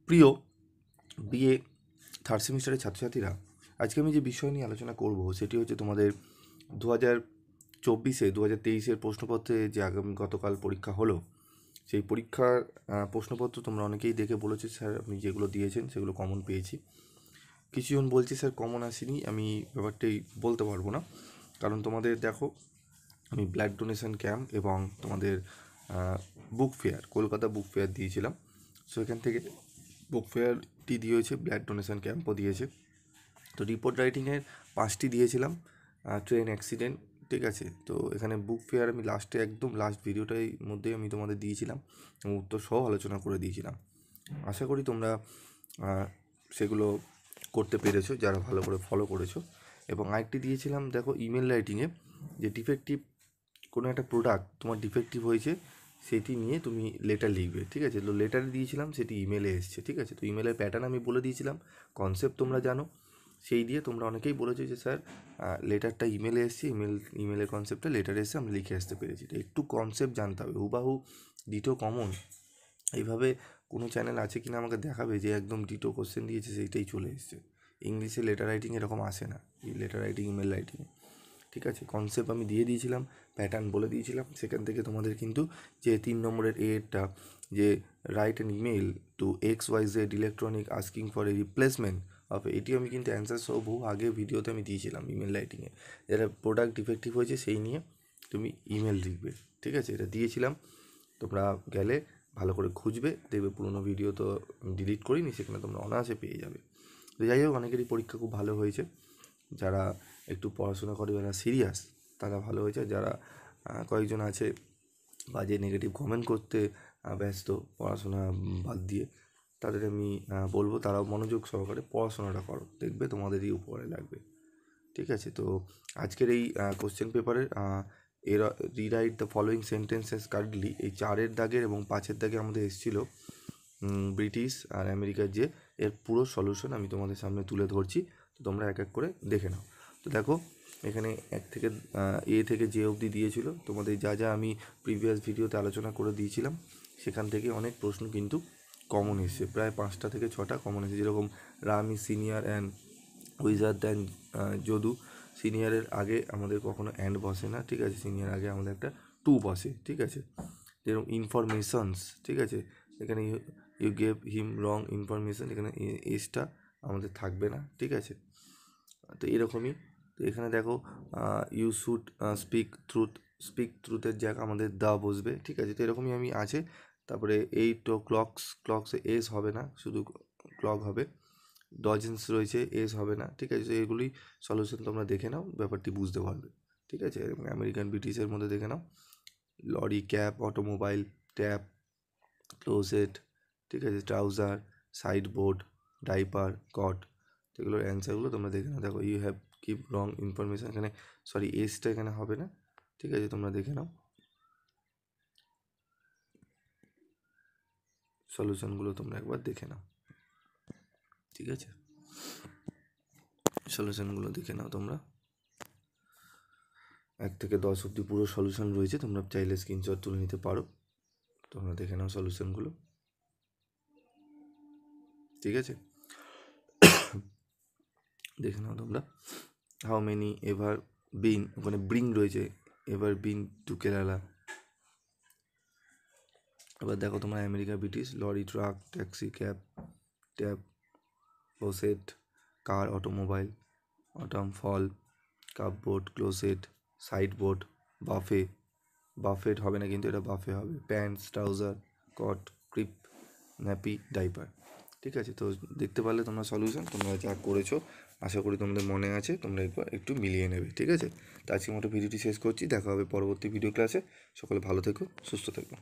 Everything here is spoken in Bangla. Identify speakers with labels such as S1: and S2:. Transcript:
S1: প্রিয় বিএ থার্ড সেমিস্টারের ছাত্রছাত্রীরা, আজকে আমি যে বিষয় নিয়ে আলোচনা করব সেটি হচ্ছে তোমাদের 2024-2023 প্রশ্নপত্রে যে গতকাল পরীক্ষা হলো, সেই পরীক্ষার প্রশ্নপত্র তোমরা অনেকেই দেখে বলেছো স্যার আপনি যেগুলো দিয়েছেন সেগুলো কমন পেয়েছি। কিছুজন বলছে স্যার কমন আসেনি, আমি ব্যাপারটাই বলতে পারবো না, কারণ তোমাদের দেখো আমি ব্লাড ডোনেশন ক্যাম্প এবং তোমাদের book fair, Kolkata book fair দিয়েছিলাম। সো এখান থেকে বুক ফেয়ারটি দিয়েছে, ব্লাড ডোনেশন ক্যাম্পও দিয়েছে। তো রিপোর্ট রাইটিংয়ের 5টি দিয়েছিলাম, ট্রেন অ্যাক্সিডেন্ট, ঠিক আছে। তো এখানে বুক ফেয়ার আমি লাস্টে একদম লাস্ট ভিডিওটার মধ্যে আমি তোমাদের দিয়েছিলাম এবং উত্তর সহ আলোচনা করে দিয়েছিলাম। আশা করি তোমরা সেগুলো করতে পেরেছো যারা ভালো করে ফলো করেছো। এবং আরেকটি দিয়েছিলাম দেখো ইমেল রাইটিংয়ে, যে ডিফেক্টিভ কোনো একটা প্রোডাক্ট তোমার ডিফেক্টিভ হয়েছে সেটি নিয়ে তুমি লেটার লিখবে, ঠিক আছে। তো লেটারে দিয়েছিলাম, সেটি ইমেলে এসছে, ঠিক আছে। তো ইমেলের প্যাটার্ন আমি বলে দিয়েছিলাম, কনসেপ্ট তোমরা জানো, সেই দিয়ে তোমরা অনেকেই বলেছো যে স্যার লেটারটা ইমেলে এসছে, ইমেলের কনসেপ্টটা লেটারে এসে আমরা লিখে আসতে পেরেছি। তো একটু কনসেপ্ট জানতে হবে, হুবাহু ডিটো কমন এইভাবে কোনো চ্যানেল আছে কিনা আমাকে দেখাবে যে একদম ডিটো কোশ্চেন দিয়েছে সেইটাই চলে এসছে। ইংলিশে লেটার রাইটিং এরকম আসে না, এই লেটার রাইটিং ইমেল রাইটিংয়ে, ঠিক আছে। কনসেপ্ট আমি দিয়ে দিয়েছিলাম, প্যাটার্ন বলে দিয়েছিলাম। সেখান থেকে তোমাদের কিন্তু যে 3 নম্বরের এরটা, যে write an email to XYZ electronic asking for a replacement of, এটি আমি কিন্তু অ্যান্সার সহ বহু আগে ভিডিওতে আমি দিয়েছিলাম ইমেল রাইটিংয়ে। যেটা প্রোডাক্ট ডিফেক্টিভ হয়েছে সেই নিয়ে তুমি ইমেল লিখবে, ঠিক আছে। এটা দিয়েছিলাম, তোমরা গেলে ভালো করে খুঁজবে, দেখবে পুরোনো ভিডিও তো ডিলিট করিনি, সেখানে তোমরা অনায়াসে পেয়ে যাবে। তো যাই হোক, অনেকেরই পরীক্ষা খুব ভালো হয়েছে, যারা একটু পড়াশোনা করে, যারা সিরিয়াস তারা ভালো হয়েছে। যারা কয়েকজন আছে বাজে নেগেটিভ কমেন্ট করতে ব্যস্ত পড়াশোনা বাদ দিয়ে, তাদের আমি বলবো তারাও মনোযোগ সহকারে পড়াশোনাটা করো, দেখবে তোমাদেরই উপকারে লাগবে, ঠিক আছে। তো আজকের এই কোশ্চেন পেপারের rewrite the following sentences correctly, এই 4-এর দাগের এবং 5-এর দাগে আমাদের এসেছিলো ব্রিটিশ আর আমেরিকার, যে এর পুরো সলিউশন আমি তোমাদের সামনে তুলে ধরছি। তো তোমরা এক এক করে দেখে নাও। তো দেখো এখানে 1 থেকে এ থেকে যে অবধি দিয়েছিল, তোমাদের যা যা আমি প্রিভিয়াস ভিডিওতে আলোচনা করে দিয়েছিলাম সেখান থেকে অনেক প্রশ্ন কিন্তু কমন এসছে, প্রায় 5টা থেকে 6টা কমন এসেছে। যেরকম Ram is senior and wiser than Jadu, সিনিয়রের আগে আমাদের কখনো অ্যান্ড বসে না, ঠিক আছে। সিনিয়র আগে আমাদের একটা টু বসে, ঠিক আছে। যেরকম ইনফরমেশনস, ঠিক আছে, এখানে you gave him wrong information, এখানে এসটা আমাদের থাকবে না, ঠিক আছে। তো এরকমই। তো এখানে দেখো ইউ শুড স্পিক ট্রুথের জায়গা আমাদের দা বসবে, ঠিক আছে। তো এরকমই আমি আছে। তারপরে 8 ক্লকসে এস হবে না, শুধু ক্লক হবে। ডজেন্স রয়েছে, এস হবে না, ঠিক আছে। তো এগুলি সলিউশন তোমরা দেখে নাও, ব্যাপারটি বুঝতে পারবে, ঠিক আছে। এবং আমেরিকান ব্রিটিশের মধ্যে দেখে নাও, lorry, cab, automobile, tap, closet, ঠিক আছে, trouser, sideboard, diaper, cot. তো এগুলোর অ্যান্সারগুলো তোমরা দেখে নাও। দেখো you have keep wrong information, এখানে সরি এসটা এখানে হবে না, ঠিক আছে। তোমরা দেখে নাও, সলিউশনগুলো তোমরা একবার দেখে নাও, ঠিক আছে। সলিউশনগুলো দেখে নাও তোমরা, 1 থেকে 10 অবধি পুরো সলিউশন রয়েছে, তোমরা চাইলে স্ক্রিনশট তুলে নিতে পারো। তোমরা দেখে নাও সলিউশনগুলো, ঠিক আছে। দেখে নাও তোমরা। হাউ মেনি এভার বিন, ওখানে ব্রিং রয়েছে, এভার বিন টু কেরালা। এবার দেখো তোমরা America British, lorry, truck, taxi, cab, tab, closet, car, automobile, autumn, fall, cupboard, closet, sideboard, buffet হবে না কিন্তু এটা বাফে হবে, pants, trouser, cot, crib, nappy, diaper, ঠিক আছে। তো দেখতে পারলে তোমরা সলিউশন তোমরা যা করেছো আশা করি তোমাদের মনে আছে, তোমরা একটু মিলিয়ে নেবে, ঠিক আছে। তো আজকের মতো ভিডিওটি শেষ করছি, দেখা হবে পরবর্তী ভিডিও ক্লাসে। সকলে ভালো থেকো, সুস্থ থেকো।